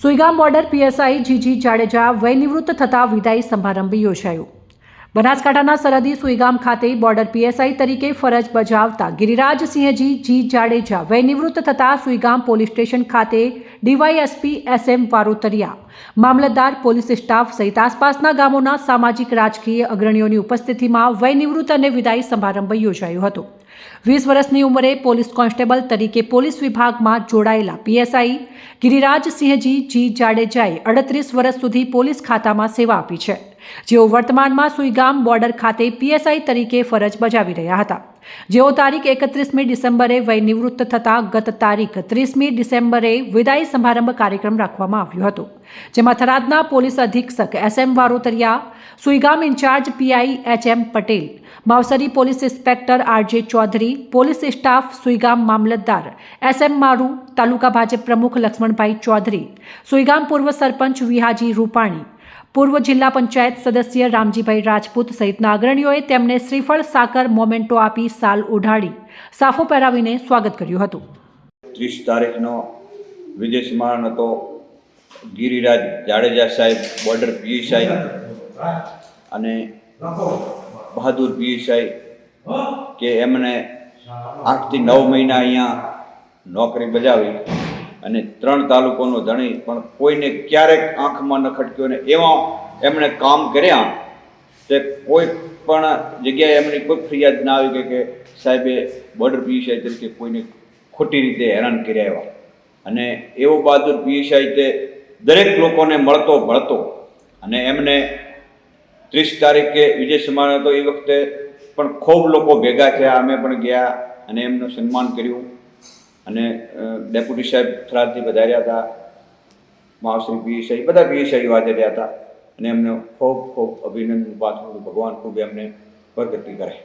Suigam border PSI જીજી Jadeja વયનિવૃત્ત થતા વિદાય સમારંભ યોજાયો। બનાસકાંઠાના સરહદી સુઈગામ ખાતે બોર્ડર પીએસઆઈ તરીકે ફરજ બજાવતા ગિરિરાજસિંહજી જી જાડેજા વયનિવૃત્ત થતા સુઈગામ પોલીસ સ્ટેશન ખાતે ડીવાયએસપી એસએમ વારોતરિયા, મામલતદાર, પોલીસ સ્ટાફ સહિત આસપાસના ગામોના સામાજિક રાજકીય અગ્રણીઓની ઉપસ્થિતિમાં વયનિવૃત્ત અને વિદાય સમારંભ યોજાયો હતો। 20 વર્ષની ઉંમરે પોલીસ કોન્સ્ટેબલ તરીકે પોલીસ વિભાગમાં જોડાયેલા પીએસઆઈ ગિરિરાજસિંહજી જી જાડેજાએ 38 વર્ષ સુધી પોલીસ ખાતામાં સેવા આપી છે, જેઓ વર્તમાનમાં સુઈગામ બોર્ડર ખાતે પીએસઆઈ તરીકે ફરજ બજાવી રહ્યા હતા। જેઓ તારીખ 31મી ડિસેમ્બરે વયનિવૃત્ત થતા ગત તારીખ 30મી ડિસેમ્બરે વિદાય સમારંભ કાર્યક્રમ રાખવામાં આવ્યો હતો, જેમાં થરાદના પોલીસ અધિક્ષક SM Varotariya, Suigam incharge PI HM Patel, Mavsari police inspector RJ Chaudhary, police staff Suigam મામલતદાર એસએમ મારુ, તાલુકા ભાજપ પ્રમુખ લક્ષ્મણભાઈ ચૌધરી, સુઈગામ પૂર્વ સરપંચ વિહાજી રૂપાણી, પૂર્વ જિલ્લા પંચાયત સદસ્ય રામજીભાઈ રાજપૂત સહિતના અગ્રણીઓએ તેમને શ્રીફળ, સાકર, મોમેન્ટો આપી સાલ ઓઢાડી સાફો પહેરાવીને સ્વાગત કર્યું હતું। 30 તારીખનો વિજય સમારંભ હતો। ગિરિરાજ જાડેજા સાહેબ બોર્ડર પીએસઆઈ અને બહાદુર પીએસઆઈ કે એમને 8 થી 9 મહિના અહીંયા નોકરી બજાવી અને 3 તાલુકોનો ધણી, પણ કોઈને ક્યારેક આંખમાં ન ખટક્યો ને એવા એમણે કામ કર્યા તે કોઈ પણ જગ્યાએ એમની કોઈ ફરિયાદ ના આવી કે સાહેબે બોર્ડર પીએસઆઈ તરીકે કોઈને ખોટી રીતે હેરાન કર્યા એવા। અને એવો બહાદુર પીએસઆઈ તે દરેક લોકોને મળતો ભળતો, અને એમને 30 તારીખે વિજય સમારંભ હતો, એ વખતે પણ ખૂબ લોકો ભેગા થયા, અમે પણ ગયા અને એમનું સન્માન કર્યું। અને ડેપ્યુટી સાહેબ થરાદથી વધાર્યા હતા, માવશ્રી પીએસઆઈ, બધા પીએસઆઈઓ હાજર હતા અને એમને ખૂબ ખૂબ અભિનંદન પાઠવું। ભગવાન ખૂબ એમને પ્રગતિ કરે।